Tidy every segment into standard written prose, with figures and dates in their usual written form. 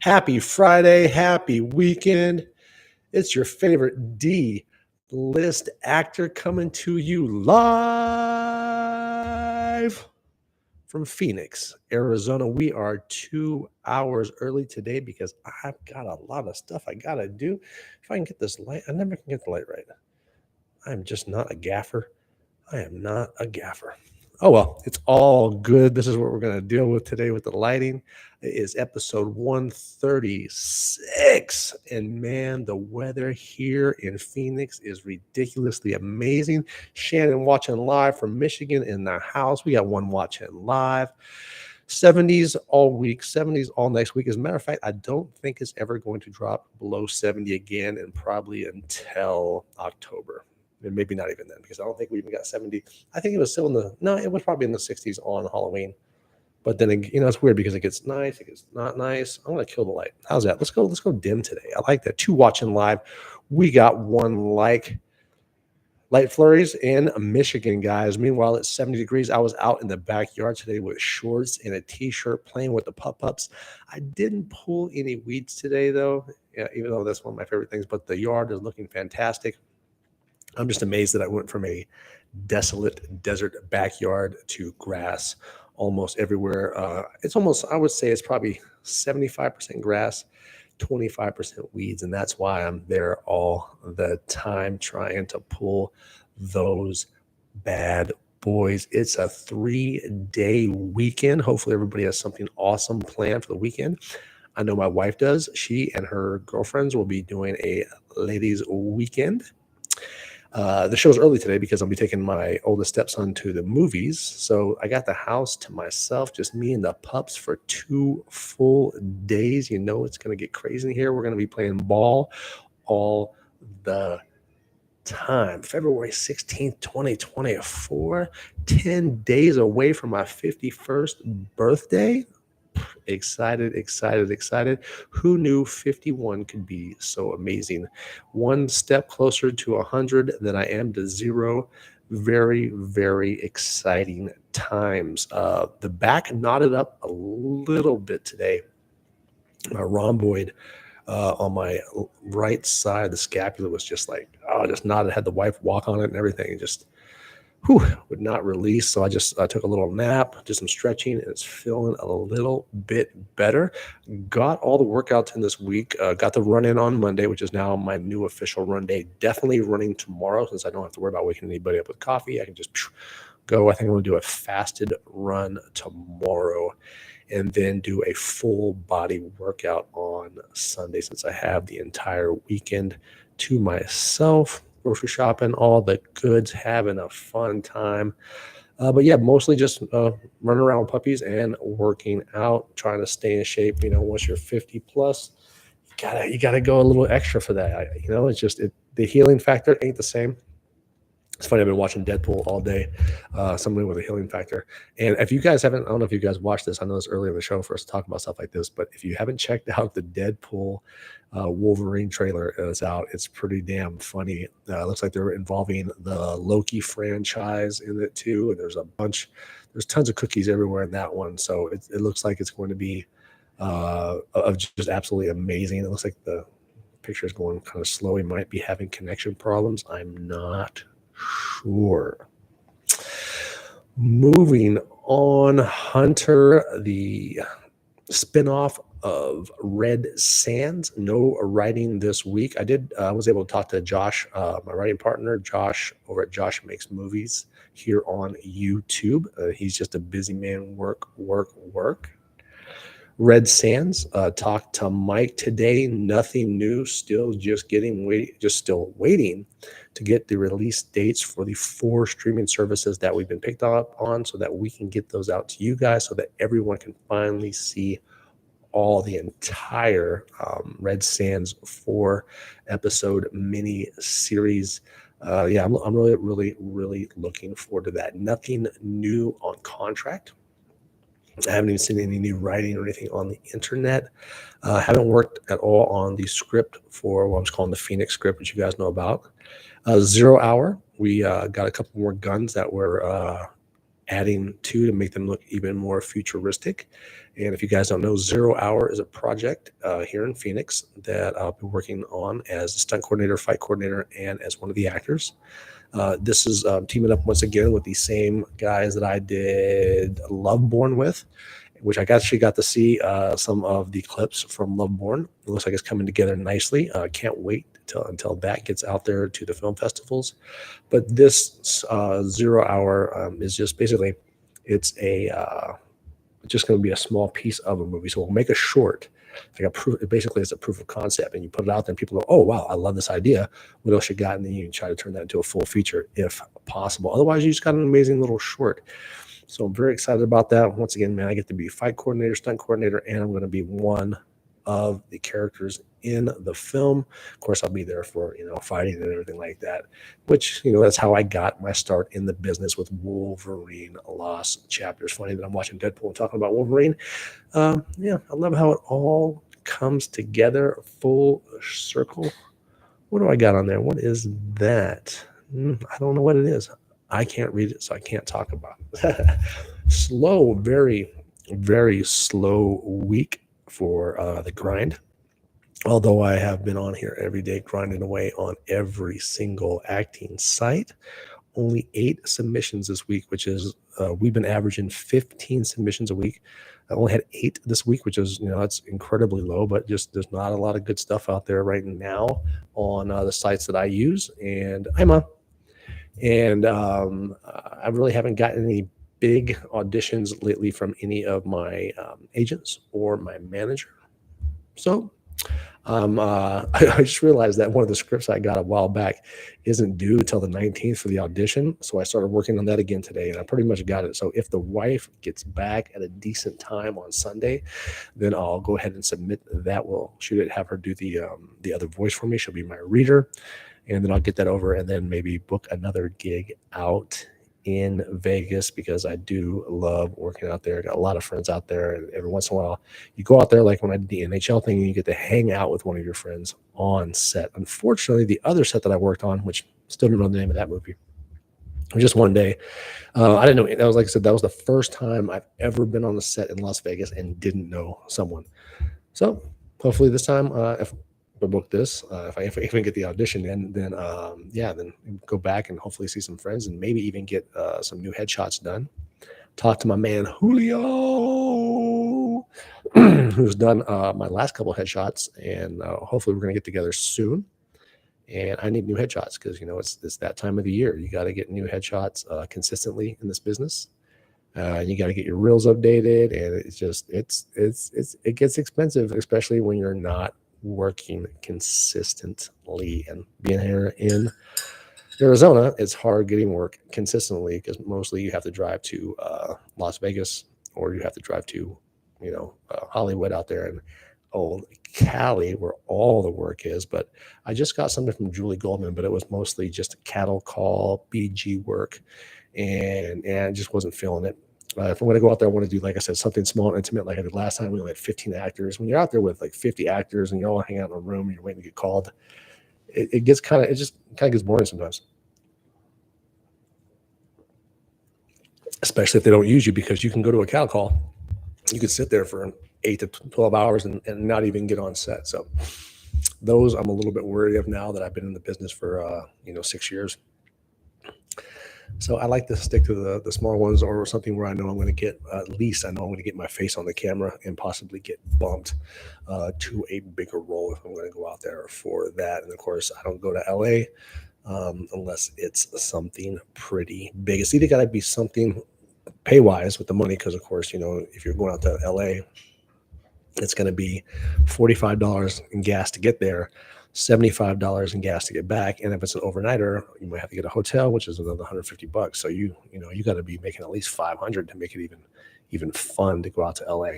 Happy Friday, happy weekend. It's your favorite D list actor coming to you live from Phoenix, Arizona. We are 2 hours early today because I've got a lot of stuff I got to do. If I can get this light, I never can get the light right. I'm just not a gaffer. I am not a gaffer. Oh, well, it's all good. This is what we're going to deal with today with the lighting. It is episode 136. And man, the weather here in Phoenix is ridiculously amazing. Shannon watching live from Michigan in the house. We got one watching live. 70s all week, 70s all next week. As a matter of fact, I don't think it's ever going to drop below 70 again, and probably until October. And maybe not even then, because I don't think we even got 70. I think it was still it was probably in the 60s on Halloween. But then, it's weird because it gets nice, it gets not nice. I'm going to kill the light. How's that? Let's go dim today. I like that. 2 watching live. We got 1 like. Light flurries in Michigan, guys. Meanwhile, it's 70 degrees. I was out in the backyard today with shorts and a t-shirt playing with the pup-ups. I didn't pull any weeds today, though, even though that's one of my favorite things. But the yard is looking fantastic. I'm just amazed that I went from a desolate desert backyard to grass almost everywhere. It's almost, I would say it's probably 75% grass, 25% weeds, and that's why I'm there all the time trying to pull those bad boys. It's a 3-day weekend. Hopefully everybody has something awesome planned for the weekend. I know my wife does. She and her girlfriends will be doing a ladies' weekend. The show's early today because I'll be taking my oldest stepson to the movies. So I got the house to myself, just me and the pups for 2 full days. It's going to get crazy in here. We're going to be playing ball all the time. February 16th, 2024, 10 days away from my 51st birthday. Excited. Who knew 51 could be so amazing? 1 step closer to 100 than I am to 0. Very, very exciting times. The back knotted up a little bit today. My rhomboid on my right side, the scapula was just just knotted. Had the wife walk on it and everything. Just would not release. So I took a little nap, did some stretching, and it's feeling a little bit better. Got all the workouts in this week. Got the run in on Monday, which is now my new official run day. Definitely running tomorrow since I don't have to worry about waking anybody up with coffee. I can just go. I think I'm going to do a fasted run tomorrow and then do a full body workout on Sunday since I have the entire weekend to myself. Grocery shopping, all the goods, having a fun time. But yeah, mostly just running around with puppies and working out, trying to stay in shape. Once you're 50 plus, you gotta go a little extra for that. It's just the healing factor ain't the same. It's funny, I've been watching Deadpool all day, somebody with a healing factor. And if you guys haven't, I don't know if you guys watched this. I know it's early in the show for us to talk about stuff like this, but if you haven't checked out the Deadpool Wolverine trailer that's out, it's pretty damn funny. Looks like they're involving the Loki franchise in it too. And there's tons of cookies everywhere in that one. So it looks like it's going to be of just absolutely amazing. It looks like the picture is going kind of slow. He might be having connection problems. I'm not sure. Moving on, Hunter, the spinoff of Red Sands. No writing this week. I was able to talk to Josh, my writing partner, Josh, over at Josh Makes Movies here on YouTube. He's just a busy man. Work. Red Sands, talked to Mike today. Nothing new. Still waiting to get the release dates for the 4 streaming services that we've been picked up on, so that we can get those out to you guys, so that everyone can finally see all the entire Red Sands 4-episode mini series. I'm really looking forward to that. Nothing new on contract. I haven't even seen any new writing or anything on the internet. Haven't worked at all on the script for what I was calling the Phoenix script, which you guys know about. 0 Hour. We got a couple more guns that we're adding to make them look even more futuristic. And if you guys don't know, 0 Hour is a project here in Phoenix that I'll be working on as a stunt coordinator, fight coordinator, and as one of the actors. This is teaming up once again with the same guys that I did Loveborn with, which I actually got to see some of the clips from Loveborn. It looks like it's coming together nicely. Can't wait until that gets out there to the film festivals. But this 0 Hour is just basically, it's just going to be a small piece of a movie. So we'll make a short, like a proof. Basically, it's a proof of concept, and you put it out there, and people go, "Oh wow, I love this idea. What else you got?" And then you can try to turn that into a full feature if possible. Otherwise, you just got an amazing little short. So I'm very excited about that. Once again, man, I get to be fight coordinator, stunt coordinator, and I'm going to be one of the characters in the film. Of course, I'll be there for, fighting and everything like that, which, that's how I got my start in the business with Wolverine Lost Chapters. Funny that I'm watching Deadpool and talking about Wolverine. Yeah, I love how it all comes together, full circle. What do I got on there? What is that? I don't know what it is. I can't read it, so I can't talk about it. Slow, very, very slow week for the grind. Although I have been on here every day grinding away on every single acting site. Only 8 submissions this week, which is we've been averaging 15 submissions a week. I only had 8 this week, which is, that's incredibly low, but just there's not a lot of good stuff out there right now on the sites that I use. And I'm on. And I really haven't gotten any big auditions lately from any of my agents or my manager. So I just realized that one of the scripts I got a while back isn't due until the 19th for the audition. So I started working on that again today, and I pretty much got it. So if the wife gets back at a decent time on Sunday, then I'll go ahead and submit that. We'll shoot it, have her do the other voice for me. She'll be my reader, and then I'll get that over, and then maybe book another gig out in Vegas, because I do love working out there. I got a lot of friends out there, and every once in a while you go out there, like when I did the NHL thing, and you get to hang out with one of your friends on set. Unfortunately, the other set that I worked on, which still don't know the name of that movie, just one day, I didn't know. That was, like I said, that was the first time I've ever been on the set in Las Vegas and didn't know someone. So hopefully this time, if I book this, if I even get the audition in, then then go back and hopefully see some friends, and maybe even get some new headshots done. Talk to my man Julio, who's done my last couple of headshots, and hopefully we're gonna get together soon. And I need new headshots because it's that time of the year. You got to get new headshots consistently in this business. You got to get your reels updated, and it gets expensive, especially when you're not working consistently. And being here in Arizona, it's hard getting work consistently because mostly you have to drive to Las Vegas, or you have to drive to Hollywood out there in old Cali, where all the work is. But I just got something from Julie Goldman, but it was mostly just cattle call BG work, and I just wasn't feeling it. If I'm going to go out there, I want to do, like I said, something small and intimate like I did last time. We only had 15 actors. When you're out there with like 50 actors and you all hang out in a room and you're waiting to get called, it just kind of gets boring sometimes. Especially if they don't use you, because you can go to a cattle call. You could sit there for 8 to 12 hours and not even get on set. So those I'm a little bit wary of now that I've been in the business for 6 years. So I like to stick to the small ones, or something where I know I'm going to get, at least I know I'm going to get my face on the camera and possibly get bumped to a bigger role if I'm going to go out there for that. And of course, I don't go to LA unless it's something pretty big. It's either got to be something pay wise with the money, because of course, if you're going out to LA, it's going to be $45 in gas to get there, $75 in gas to get back. And if it's an overnighter, you might have to get a hotel, which is another $150. So you got to be making at least $500 to make it even fun to go out to LA,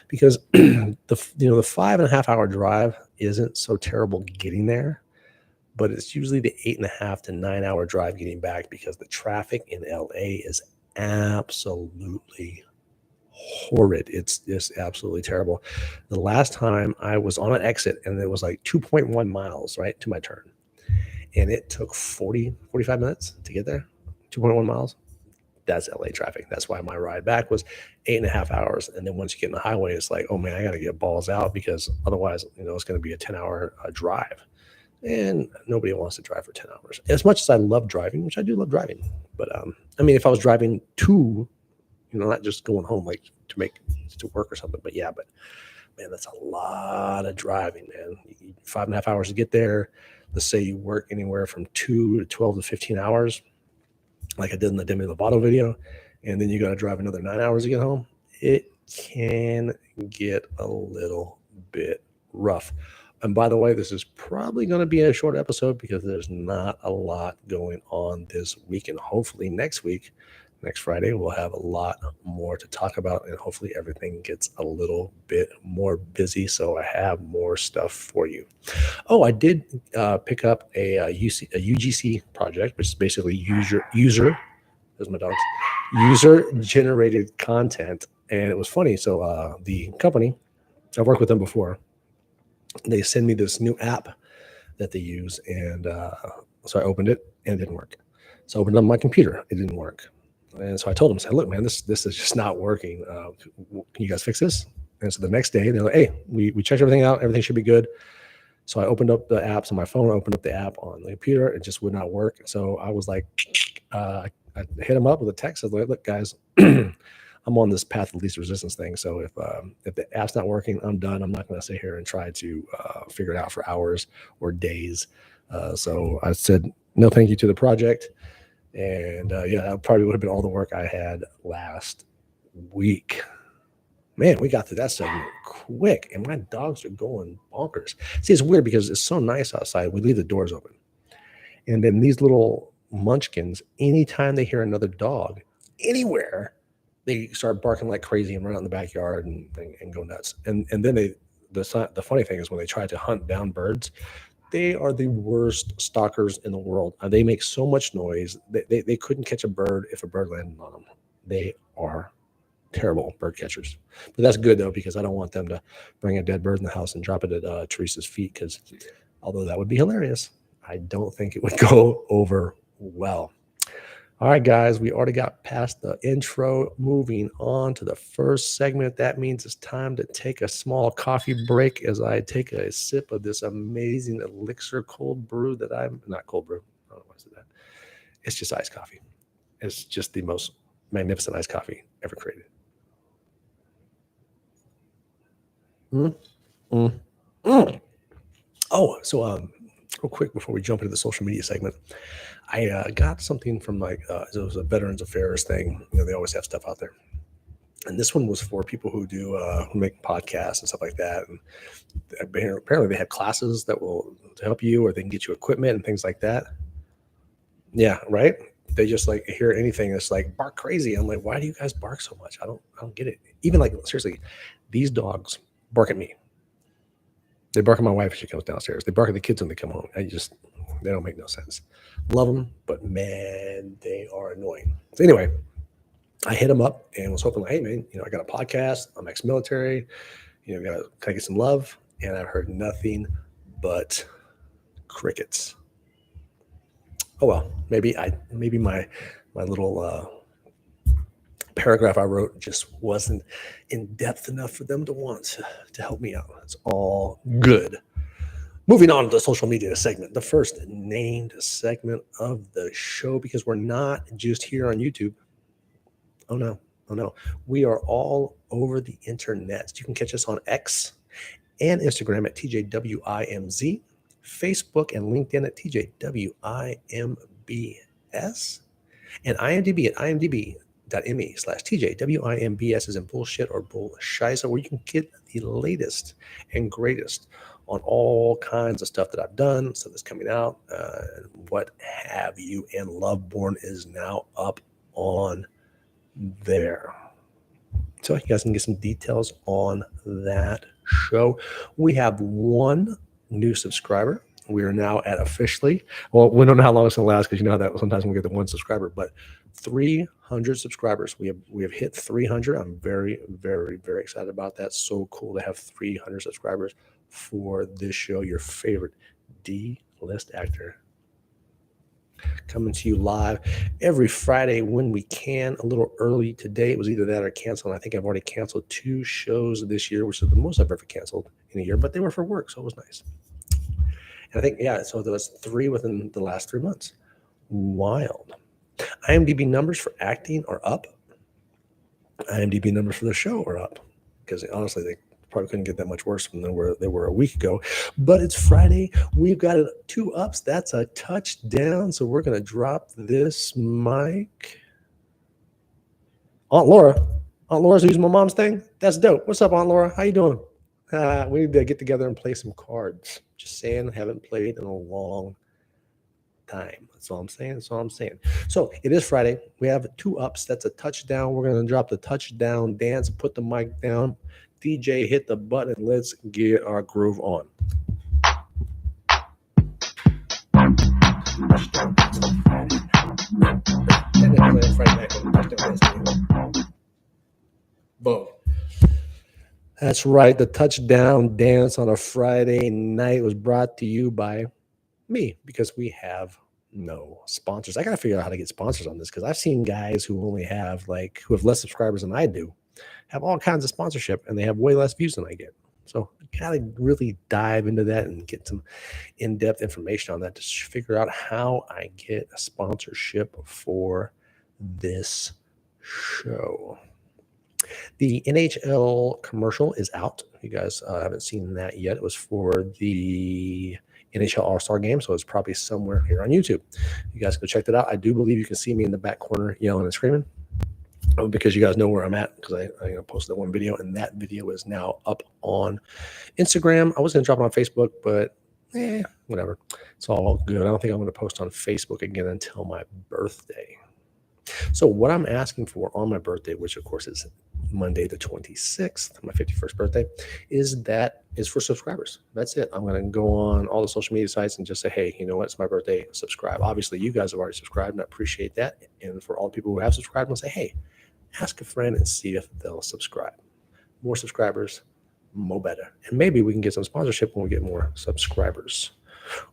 because the 5.5 hour drive isn't so terrible getting there, but it's usually the 8.5 to 9 hour drive getting back, because the traffic in LA is absolutely horrid. It's just absolutely terrible. The last time I was on an exit, and it was like 2.1 miles right to my turn, and it took 45 minutes to get there. 2.1 miles. That's LA traffic. That's why my ride back was 8.5 hours. And then once you get in the highway, it's like, oh man, I got to get balls out because otherwise, it's going to be a 10-hour drive. And nobody wants to drive for 10 hours. As much as I love driving, which I do love driving. But if I was driving to, not just going home, like to work or something, but man, that's a lot of driving, man. 5.5 hours to get there. Let's say you work anywhere from 2 to 12 to 15 hours, like I did in the Demi Lovato video, and then you got to drive another 9 hours to get home. It can get a little bit rough. And by the way, this is probably going to be a short episode because there's not a lot going on this week. And hopefully next Friday, we'll have a lot more to talk about. And hopefully everything gets a little bit more busy. So I have more stuff for you. Oh, I did pick up a UGC project, which is basically there's my dogs, user-generated content. And it was funny. So the company, I've worked with them before. They send me this new app that they use, and so I opened it, and it didn't work. So I opened it on my computer. It didn't work. And so I told them, I said, look, man, this is just not working. Can you guys fix this? And so the next day, they're like, hey, we checked everything out. Everything should be good. So I opened up the apps on my phone, opened up the app on the computer. It just would not work. So I was like, I hit them up with a text. I was like, look, guys, I'm on this path of least resistance thing. So if the app's not working, I'm done. I'm not going to sit here and try to figure it out for hours or days. So I said no thank you to the project. And that probably would have been all the work I had last week. Man, we got through that segment quick, and my dogs are going bonkers. See, it's weird because it's so nice outside. We leave the doors open. And then these little munchkins, anytime they hear another dog anywhere, they start barking like crazy and run out in the backyard and go nuts. And then the funny thing is when they try to hunt down birds, they are the worst stalkers in the world. They make so much noise. They couldn't catch a bird if a bird landed on them. They are terrible bird catchers. But that's good, though, because I don't want them to bring a dead bird in the house and drop it at Teresa's feet, because although that would be hilarious, I don't think it would go over well. All right, guys, we already got past the intro. Moving on to the first segment. That means it's time to take a small coffee break as I take a sip of this amazing Elixir cold brew that not cold brew. I don't know why I said that. It's just iced coffee. It's just the most magnificent iced coffee ever created. Oh, so real quick before we jump into the social media segment, I got something from it was a Veterans Affairs thing. They always have stuff out there, and this one was for people who do who make podcasts and stuff like that. And apparently they have classes that will help you, or they can get you equipment and things like that. Yeah, right. They just like hear anything that's like bark crazy. I'm like, why do you guys bark so much? I don't get it. Even like seriously, these dogs bark at me. They bark at my wife if she comes downstairs. They bark at the kids when they come home. They don't make no sense. Love them, but man, they are annoying. So anyway, I hit them up and was hoping, like, hey man, I got a podcast. I'm ex-military. Can I get some love? And I've heard nothing but crickets. Oh well, maybe my little paragraph I wrote just wasn't in depth enough for them to want to help me out. It's all good. Moving on to the social media segment, the first named segment of the show, because we're not just here on YouTube. Oh no. We are all over the internet. You can catch us on X and Instagram at TJWIMZ, Facebook and LinkedIn at TJWIMBS, and IMDb at IMDb.me/TJWIMBS is in bullshit or bullshisa, where you can get the latest and greatest on all kinds of stuff that I've done, stuff that's coming out, what have you. And Loveborn is now up on there. So you guys can get some details on that show. We have one new subscriber. We are now at officially, well, we don't know how long it's going to last, because you know that sometimes we get the one subscriber, but 300 subscribers. We have hit 300. I'm very, very, very excited about that. So cool to have 300 subscribers for this show. Your favorite D-list actor coming to you live every Friday when we can, a little early today. It was either that or canceled. I think I've already canceled 2 shows this year, which is the most I've ever canceled in a year, but they were for work, so it was nice. And I think, so there was 3 within the last 3 months. Wild. IMDb numbers for acting are up. IMDb numbers for the show are up because honestly, they probably couldn't get that much worse than they were a week ago. But it's Friday. We've got 2 ups. That's a touchdown. So we're going to drop this mic. Aunt Laura's using my mom's thing. That's dope. What's up, Aunt Laura? How you doing? We need to get together and play some cards. Just saying, haven't played in a long time. That's all I'm saying. So it is Friday. We have 2 ups. That's a touchdown. We're going to drop the touchdown dance, put the mic down. DJ, hit the button. Let's get our groove on. Boom. That's right. The touchdown dance on a Friday night was brought to you by me because we have no sponsors. I got to figure out how to get sponsors on this because I've seen guys who only have who have less subscribers than I do have all kinds of sponsorship and they have way less views than I get. So I got to really dive into that and get some in-depth information on that to figure out how I get a sponsorship for this show. The NHL commercial is out. You guys haven't seen that yet. It was for the NHL All-Star Game, so it's probably somewhere here on YouTube. You guys go check that out. I do believe you can see me in the back corner yelling and screaming because you guys know where I'm at because I posted that one video, and that video is now up on Instagram. I was going to drop it on Facebook, but whatever. It's all good. I don't think I'm going to post on Facebook again until my birthday. So what I'm asking for on my birthday, which of course is Monday the 26th, my 51st birthday, is for subscribers. That's it. I'm going to go on all the social media sites and just say, hey, you know what? It's my birthday. Subscribe. Obviously, you guys have already subscribed, and I appreciate that. And for all the people who have subscribed, I'll say, hey, ask a friend and see if they'll subscribe. More subscribers, more better. And maybe we can get some sponsorship when we get more subscribers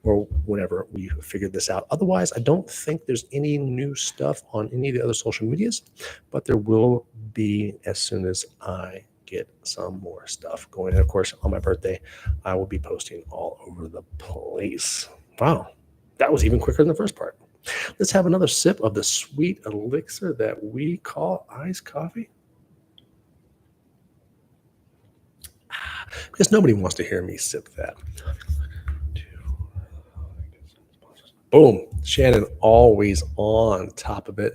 or whenever we figure this out. Otherwise, I don't think there's any new stuff on any of the other social medias, but there will be as soon as I get some more stuff going. And of course, on my birthday, I will be posting all over the place. Wow, that was even quicker than the first part. Let's have another sip of the sweet elixir that we call iced coffee. Because nobody wants to hear me sip that. Boom. Shannon always on top of it.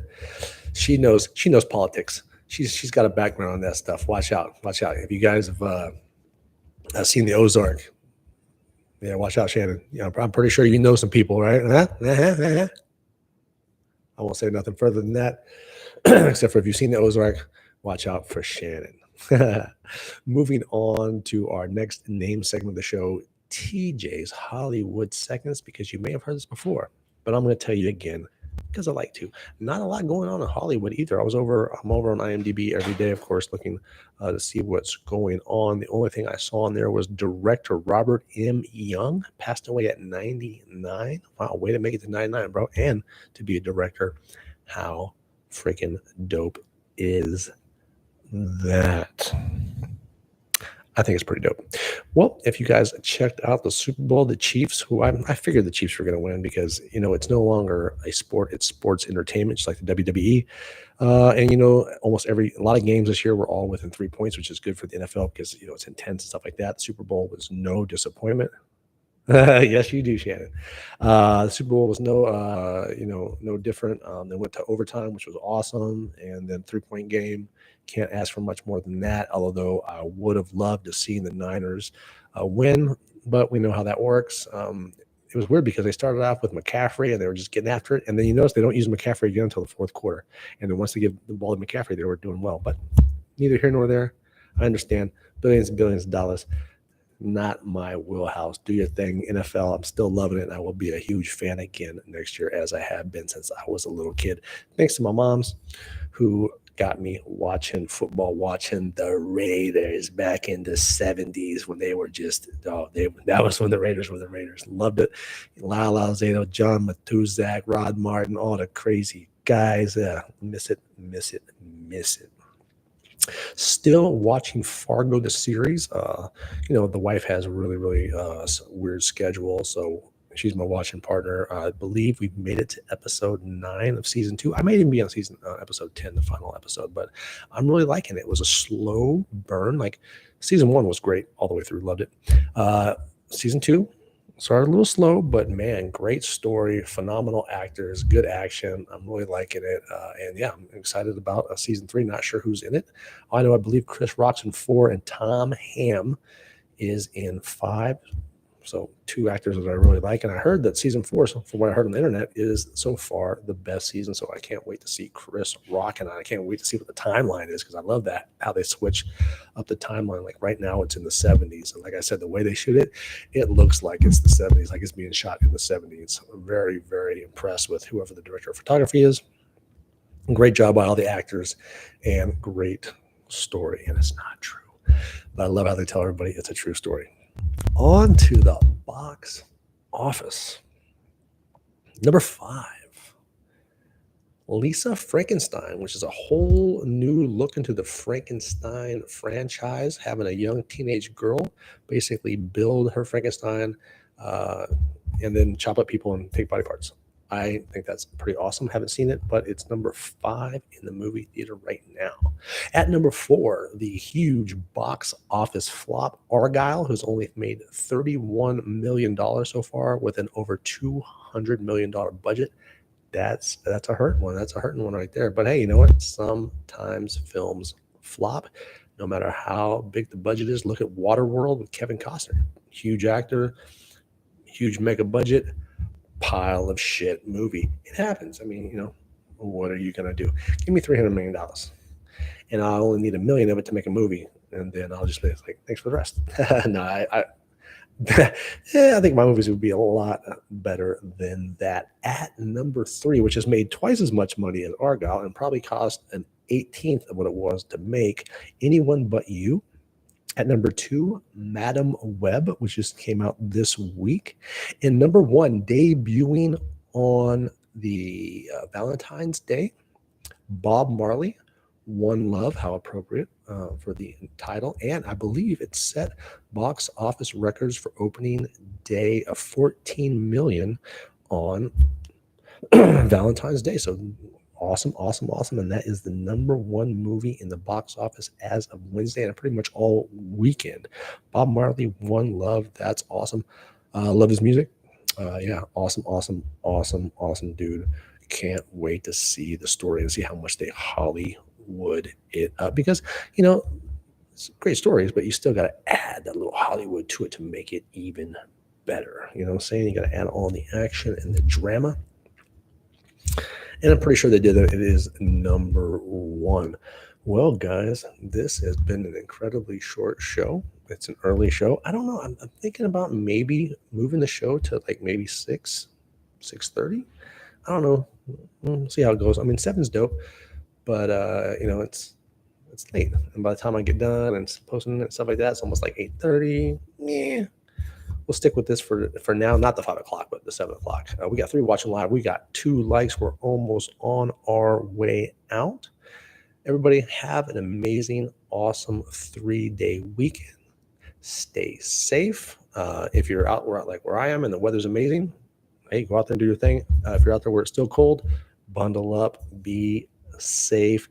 She knows politics. She's got a background on that stuff. Watch out. If you guys have seen the Ozark, watch out, Shannon. I'm pretty sure you know some people, right? I won't say nothing further than that, except for if you've seen the Ozark, watch out for Shannon. Moving on to our next name segment of the show, TJ's Hollywood Seconds, because you may have heard this before, but I'm going to tell you again because I like to. Not a lot going on in Hollywood either. I'm over on IMDb every day, of course, looking to see what's going on. The only thing I saw on there was director Robert M. Young passed away at 99. Wow, way to make it to 99, bro. And to be a director, how freaking dope is that? I think it's pretty dope. Well, if you guys checked out the Super Bowl, the Chiefs, who I figured the Chiefs were going to win because, it's no longer a sport. It's sports entertainment, just like the WWE. And, a lot of games this year were all within 3 points, which is good for the NFL because, it's intense and stuff like that. The Super Bowl was no disappointment. Yes, you do, Shannon. The Super Bowl was no different. They went to overtime, which was awesome. And then 3-point game. Can't ask for much more than that, although I would have loved to see the Niners win, but we know how that works. It was weird because they started off with McCaffrey and they were just getting after it. And then you notice they don't use McCaffrey again until the fourth quarter. And then once they give the ball to McCaffrey, they were doing well. But neither here nor there. I understand. Billions and billions of dollars. Not my wheelhouse. Do your thing, NFL. I'm still loving it, and I will be a huge fan again next year, as I have been since I was a little kid. Thanks to my moms, who got me watching football, watching the Raiders back in the 70s when they were just, that was when the Raiders were the Raiders. Loved it. Lyle Alzado, John Matuzak, Rod Martin, all the crazy guys. Miss it, miss it, miss it. Still watching Fargo, the series. The wife has a really, really weird schedule. So she's my watching partner. I believe we've made it to episode 9 of season 2. I might even be on episode 10, the final episode, but I'm really liking it. It was a slow burn. Like season 1 was great all the way through. Loved it. Season 2 started a little slow, but man, great story, phenomenal actors, good action. I'm really liking it. And yeah, I'm excited about season 3. Not sure who's in it. I know, I believe Chris Rock's in 4 and Tom Hamm is in 5. So 2 actors that I really like. And I heard that season 4, so from what I heard on the internet, is so far the best season. So I can't wait to see Chris Rock, and I can't wait to see what the timeline is, because I love that, how they switch up the timeline. Like right now it's in the 70s. And like I said, the way they shoot it, it looks like it's the 70s, like it's being shot in the 70s. I'm very, very impressed with whoever the director of photography is. Great job by all the actors, and great story. And it's not true, but I love how they tell everybody it's a true story. On to the box office. Number 5, Lisa Frankenstein, which is a whole new look into the Frankenstein franchise, having a young teenage girl basically build her Frankenstein and then chop up people and take body parts. I think that's pretty awesome. Haven't seen it, but it's number 5 in the movie theater right now. At number 4, the huge box office flop, Argyle, who's only made $31 million so far with an over $200 million budget. That's a hurt one. That's a hurting one right there. But hey, you know what? Sometimes films flop, no matter how big the budget is. Look at Waterworld with Kevin Costner. Huge actor, huge mega budget, pile of shit movie. It happens. I mean, what are you going to do? Give me $300 million and I'll only need $1 million of it to make a movie. And then I'll just be like, thanks for the rest. No, I think my movies would be a lot better than that. At number 3, which has made twice as much money as Argyle and probably cost an 18th of what it was to make, Anyone But You. At number 2, Madam Web, which just came out this week. And number 1, debuting on the Valentine's Day, Bob Marley, One Love. How appropriate for the title. And I believe it set box office records for opening day of 14 million on Valentine's Day. So awesome. And that is the number 1 movie in the box office as of Wednesday and pretty much all weekend. Bob Marley, One Love. That's awesome. Love his music. Yeah, awesome dude. Can't wait to see the story and see how much they Hollywood it up, because it's great stories, but you still got to add that little Hollywood to it to make it even better. You know what I'm saying? You got to add all the action and the drama. And I'm pretty sure they did it. It is number 1. Well, guys, this has been an incredibly short show. It's an early show. I don't know. I'm thinking about maybe moving the show to like maybe 6:30. I don't know. We'll see how it goes. I mean, 7's dope, but it's late. And by the time I get done and posting and stuff like that, it's almost like 8:30. Yeah. We'll stick with this for now, not the 5 o'clock, but the 7 o'clock. We got 3 watching live. We got 2 likes. We're almost on our way out. Everybody have an amazing, awesome 3-day weekend. Stay safe. If you're out where I am and the weather's amazing, hey, go out there and do your thing. If you're out there where it's still cold, bundle up, be safe.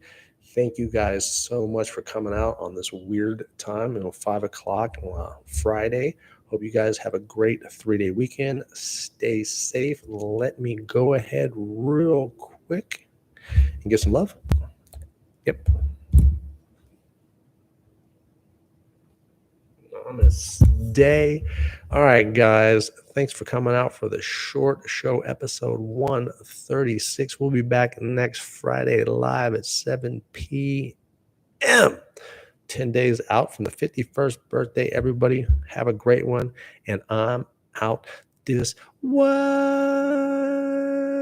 Thank you guys so much for coming out on this weird time, 5 o'clock on Friday. Hope you guys have a great 3-day weekend. Stay safe. Let me go ahead real quick and give some love. Yep. Namaste. All right, guys. Thanks for coming out for the short show, episode 136. We'll be back next Friday live at 7 p.m. 10 days out from the 51st birthday. Everybody have a great one. And I'm out this way.